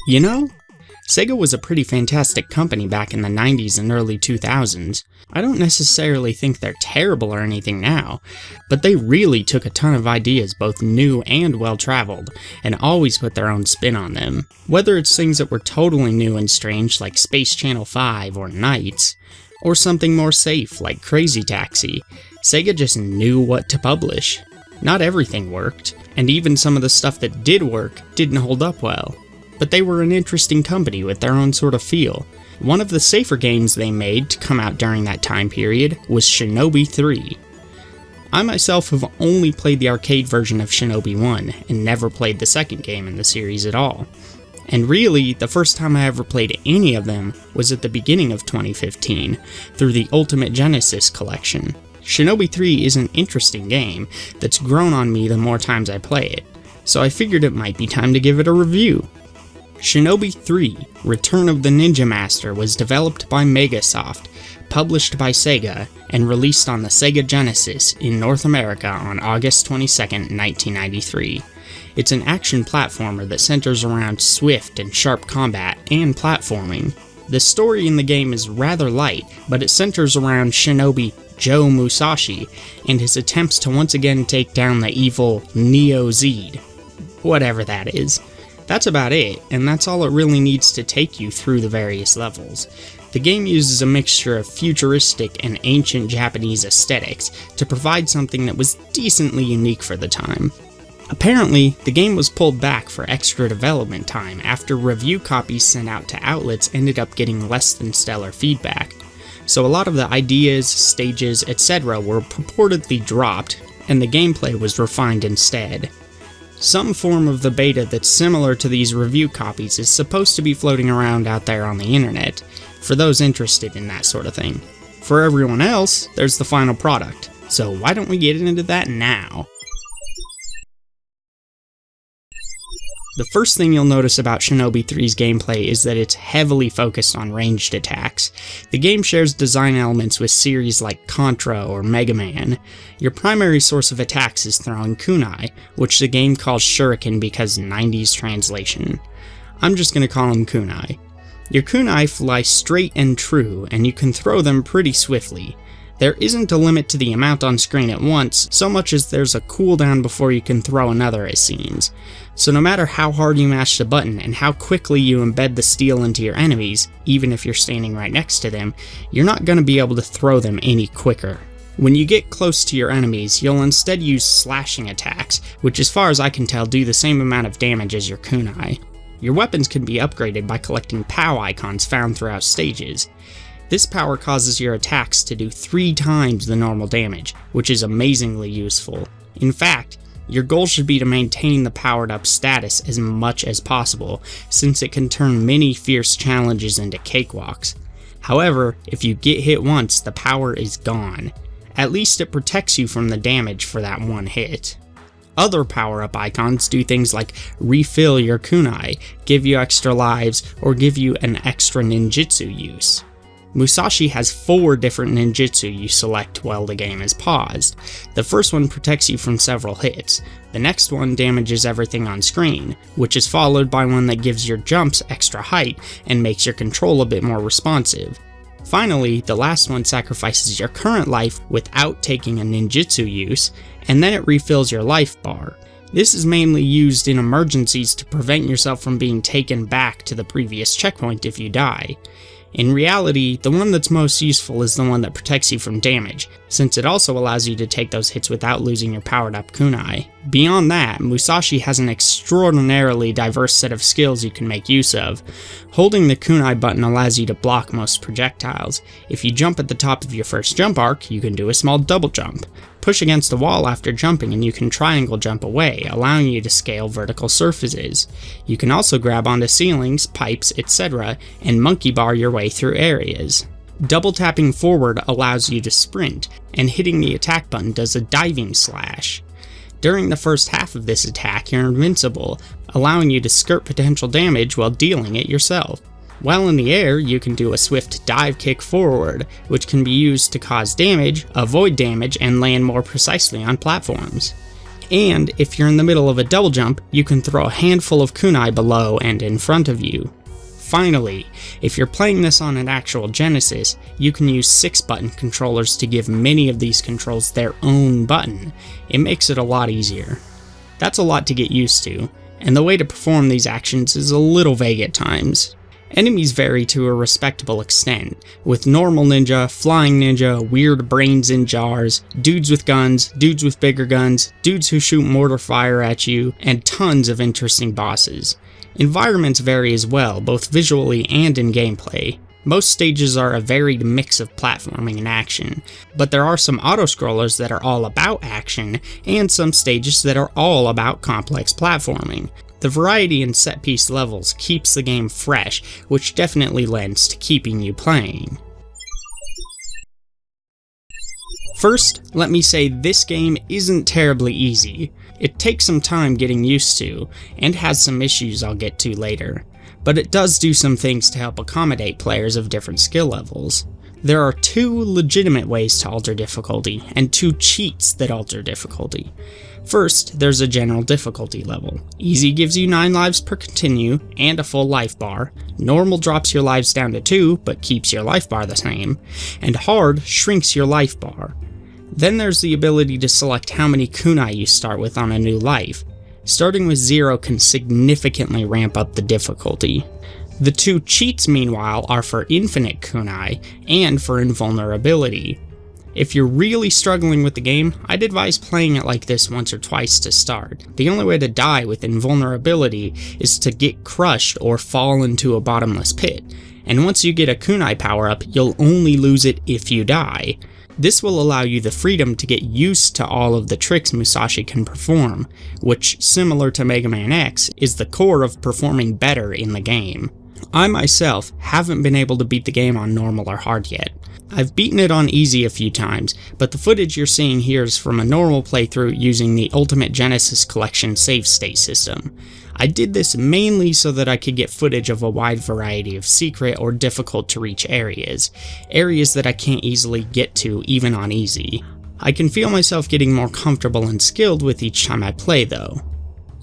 You know, Sega was a pretty fantastic company back in the 90s and early 2000s. I don't necessarily think they're terrible or anything now, but they really took a ton of ideas, both new and well-traveled, and always put their own spin on them. Whether it's things that were totally new and strange like Space Channel 5 or Knights, or something more safe like Crazy Taxi, Sega just knew what to publish. Not everything worked, and even some of the stuff that did work didn't hold up well. But they were an interesting company with their own sort of feel. One of the safer games they made to come out during that time period was Shinobi III. I myself have only played the arcade version of Shinobi 1 and never played the second game in the series at all. And really, the first time I ever played any of them was at the beginning of 2015 through the Ultimate Genesis collection. Shinobi 3 is an interesting game that's grown on me the more times I play it, so I figured it might be time to give it a review. Shinobi 3: Return of the Ninja Master was developed by Megasoft, published by Sega, and released on the Sega Genesis in North America on August 22, 1993. It's an action platformer that centers around swift and sharp combat and platforming. The story in the game is rather light, but it centers around Shinobi Joe Musashi and his attempts to once again take down the evil Neo-Zed. Whatever that is. That's about it, and that's all it really needs to take you through the various levels. The game uses a mixture of futuristic and ancient Japanese aesthetics to provide something that was decently unique for the time. Apparently, the game was pulled back for extra development time after review copies sent out to outlets ended up getting less than stellar feedback. So a lot of the ideas, stages, etc. were purportedly dropped, and the gameplay was refined instead. Some form of the beta that's similar to these review copies is supposed to be floating around out there on the internet, for those interested in that sort of thing. For everyone else, there's the final product, so why don't we get into that now? The first thing you'll notice about Shinobi 3's gameplay is that it's heavily focused on ranged attacks. The game shares design elements with series like Contra or Mega Man. Your primary source of attacks is throwing kunai, which the game calls shuriken because 90s translation. I'm just going to call them kunai. Your kunai fly straight and true, and you can throw them pretty swiftly. There isn't a limit to the amount on screen at once, so much as there's a cooldown before you can throw another, it seems. So no matter how hard you mash the button and how quickly you embed the steel into your enemies, even if you're standing right next to them, you're not going to be able to throw them any quicker. When you get close to your enemies, you'll instead use slashing attacks, which as far as I can tell do the same amount of damage as your kunai. Your weapons can be upgraded by collecting POW icons found throughout stages. This power causes your attacks to do 3 times the normal damage, which is amazingly useful. In fact, your goal should be to maintain the powered up status as much as possible, since it can turn many fierce challenges into cakewalks. However, if you get hit once, the power is gone. At least it protects you from the damage for that one hit. Other power-up icons do things like refill your kunai, give you extra lives, or give you an extra ninjutsu use. Musashi has 4 different ninjutsu you select while the game is paused. The first one protects you from several hits. The next one damages everything on screen, which is followed by one that gives your jumps extra height and makes your control a bit more responsive. Finally, the last one sacrifices your current life without taking a ninjutsu use, and then it refills your life bar. This is mainly used in emergencies to prevent yourself from being taken back to the previous checkpoint if you die. In reality, the one that's most useful is the one that protects you from damage, since it also allows you to take those hits without losing your powered up kunai. Beyond that, Musashi has an extraordinarily diverse set of skills you can make use of. Holding the kunai button allows you to block most projectiles. If you jump at the top of your first jump arc, you can do a small double jump. Push against a wall after jumping and you can triangle jump away, allowing you to scale vertical surfaces. You can also grab onto ceilings, pipes, etc., and monkey bar your way through areas. Double tapping forward allows you to sprint, and hitting the attack button does a diving slash. During the first half of this attack, you're invincible, allowing you to skirt potential damage while dealing it yourself. While in the air, you can do a swift dive kick forward, which can be used to cause damage, avoid damage, and land more precisely on platforms. And if you're in the middle of a double jump, you can throw a handful of kunai below and in front of you. Finally, if you're playing this on an actual Genesis, you can use 6-button controllers to give many of these controls their own button. It makes it a lot easier. That's a lot to get used to, and the way to perform these actions is a little vague at times. Enemies vary to a respectable extent, with normal ninja, flying ninja, weird brains in jars, dudes with guns, dudes with bigger guns, dudes who shoot mortar fire at you, and tons of interesting bosses. Environments vary as well, both visually and in gameplay. Most stages are a varied mix of platforming and action, but there are some auto-scrollers that are all about action, and some stages that are all about complex platforming. The variety in set-piece levels keeps the game fresh, which definitely lends to keeping you playing. First, let me say this game isn't terribly easy. It takes some time getting used to, and has some issues I'll get to later, but it does do some things to help accommodate players of different skill levels. There are 2 legitimate ways to alter difficulty, and 2 cheats that alter difficulty. First, there's a general difficulty level. Easy gives you 9 lives per continue, and a full life bar. Normal drops your lives down to 2, but keeps your life bar the same. And hard shrinks your life bar. Then there's the ability to select how many kunai you start with on a new life. Starting with 0 can significantly ramp up the difficulty. The 2 cheats, meanwhile, are for infinite kunai and for invulnerability. If you're really struggling with the game, I'd advise playing it like this once or twice to start. The only way to die with invulnerability is to get crushed or fall into a bottomless pit, and once you get a kunai power-up, you'll only lose it if you die. This will allow you the freedom to get used to all of the tricks Musashi can perform, which, similar to Mega Man X, is the core of performing better in the game. I myself haven't been able to beat the game on normal or hard yet. I've beaten it on easy a few times, but the footage you're seeing here is from a normal playthrough using the Ultimate Genesis Collection save state system. I did this mainly so that I could get footage of a wide variety of secret or difficult to reach areas that I can't easily get to even on easy. I can feel myself getting more comfortable and skilled with each time I play though.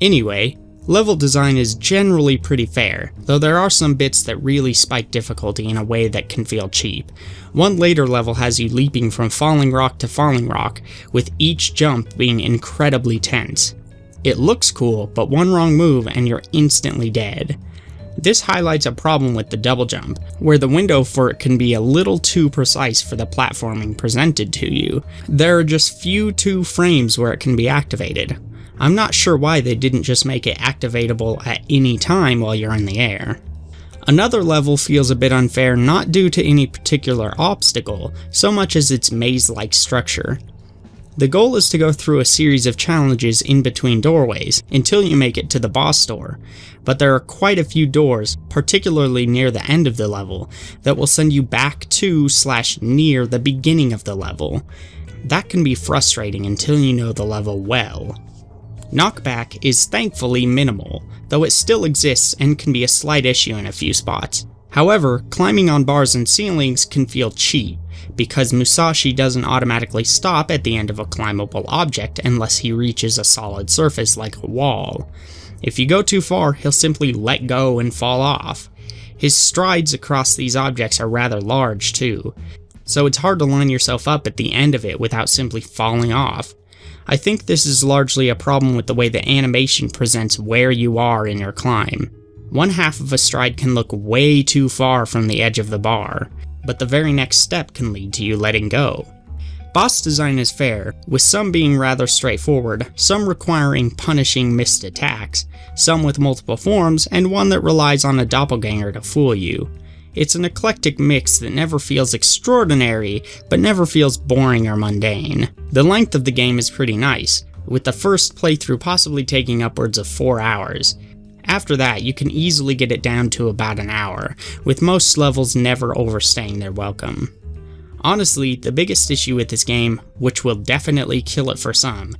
Anyway, level design is generally pretty fair, though there are some bits that really spike difficulty in a way that can feel cheap. One later level has you leaping from falling rock to falling rock, with each jump being incredibly tense. It looks cool, but one wrong move and you're instantly dead. This highlights a problem with the double jump, where the window for it can be a little too precise for the platforming presented to you. There are just few 2 frames where it can be activated. I'm not sure why they didn't just make it activatable at any time while you're in the air. Another level feels a bit unfair not due to any particular obstacle, so much as its maze-like structure. The goal is to go through a series of challenges in between doorways until you make it to the boss door, but there are quite a few doors, particularly near the end of the level, that will send you back to/near the beginning of the level. That can be frustrating until you know the level well. Knockback is thankfully minimal, though it still exists and can be a slight issue in a few spots. However, climbing on bars and ceilings can feel cheap, because Musashi doesn't automatically stop at the end of a climbable object unless he reaches a solid surface like a wall. If you go too far, he'll simply let go and fall off. His strides across these objects are rather large too, so it's hard to line yourself up at the end of it without simply falling off. I think this is largely a problem with the way the animation presents where you are in your climb. One half of a stride can look way too far from the edge of the bar, but the very next step can lead to you letting go. Boss design is fair, with some being rather straightforward, some requiring punishing missed attacks, some with multiple forms, and one that relies on a doppelganger to fool you. It's an eclectic mix that never feels extraordinary, but never feels boring or mundane. The length of the game is pretty nice, with the first playthrough possibly taking upwards of 4 hours. After that, you can easily get it down to about an hour, with most levels never overstaying their welcome. Honestly, the biggest issue with this game, which will definitely kill it for some,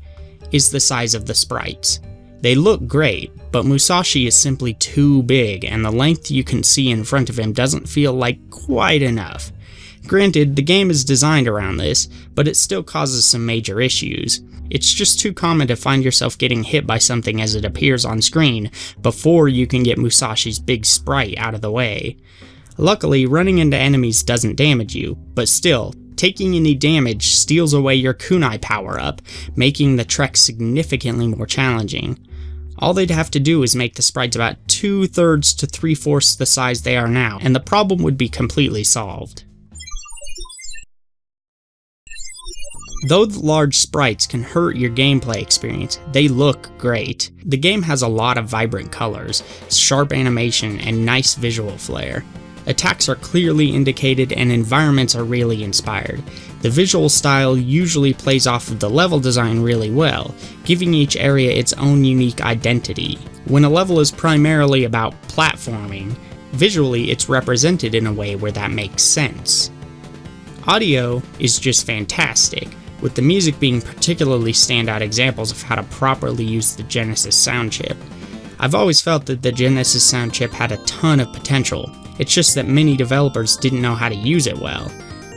is the size of the sprites. They look great, but Musashi is simply too big, and the length you can see in front of him doesn't feel like quite enough. Granted, the game is designed around this, but it still causes some major issues. It's just too common to find yourself getting hit by something as it appears on screen before you can get Musashi's big sprite out of the way. Luckily, running into enemies doesn't damage you, but still, taking any damage steals away your kunai power-up, making the trek significantly more challenging. All they'd have to do is make the sprites about 2/3 to 3/4 the size they are now, and the problem would be completely solved. Though the large sprites can hurt your gameplay experience, they look great. The game has a lot of vibrant colors, sharp animation, and nice visual flair. Attacks are clearly indicated and environments are really inspired. The visual style usually plays off of the level design really well, giving each area its own unique identity. When a level is primarily about platforming, visually it's represented in a way where that makes sense. Audio is just fantastic, with the music being particularly standout examples of how to properly use the Genesis sound chip. I've always felt that the Genesis sound chip had a ton of potential, it's just that many developers didn't know how to use it well.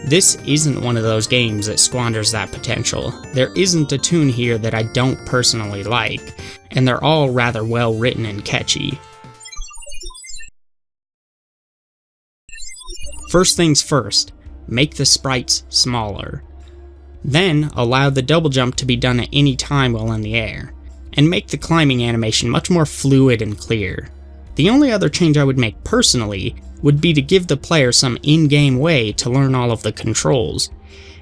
This isn't one of those games that squanders that potential. There isn't a tune here that I don't personally like, and they're all rather well written and catchy. First things first, make the sprites smaller. Then allow the double jump to be done at any time while in the air, and make the climbing animation much more fluid and clear. The only other change I would make personally would be to give the player some in-game way to learn all of the controls.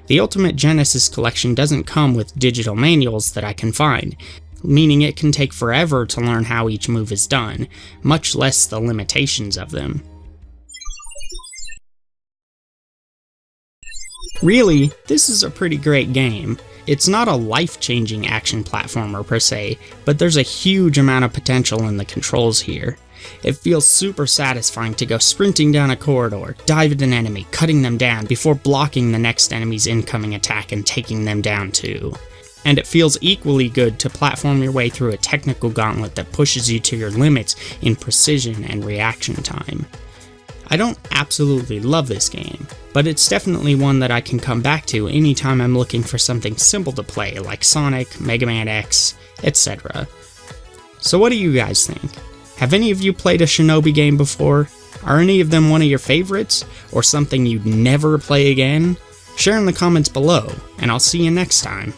The Ultimate Genesis Collection doesn't come with digital manuals that I can find, meaning it can take forever to learn how each move is done, much less the limitations of them. Really, this is a pretty great game. It's not a life-changing action platformer per se, but there's a huge amount of potential in the controls here. It feels super satisfying to go sprinting down a corridor, dive at an enemy, cutting them down before blocking the next enemy's incoming attack and taking them down too. And it feels equally good to platform your way through a technical gauntlet that pushes you to your limits in precision and reaction time. I don't absolutely love this game, but it's definitely one that I can come back to anytime I'm looking for something simple to play like Sonic, Mega Man X, etc. So what do you guys think? Have any of you played a Shinobi game before? Are any of them one of your favorites, or something you'd never play again? Share in the comments below, and I'll see you next time.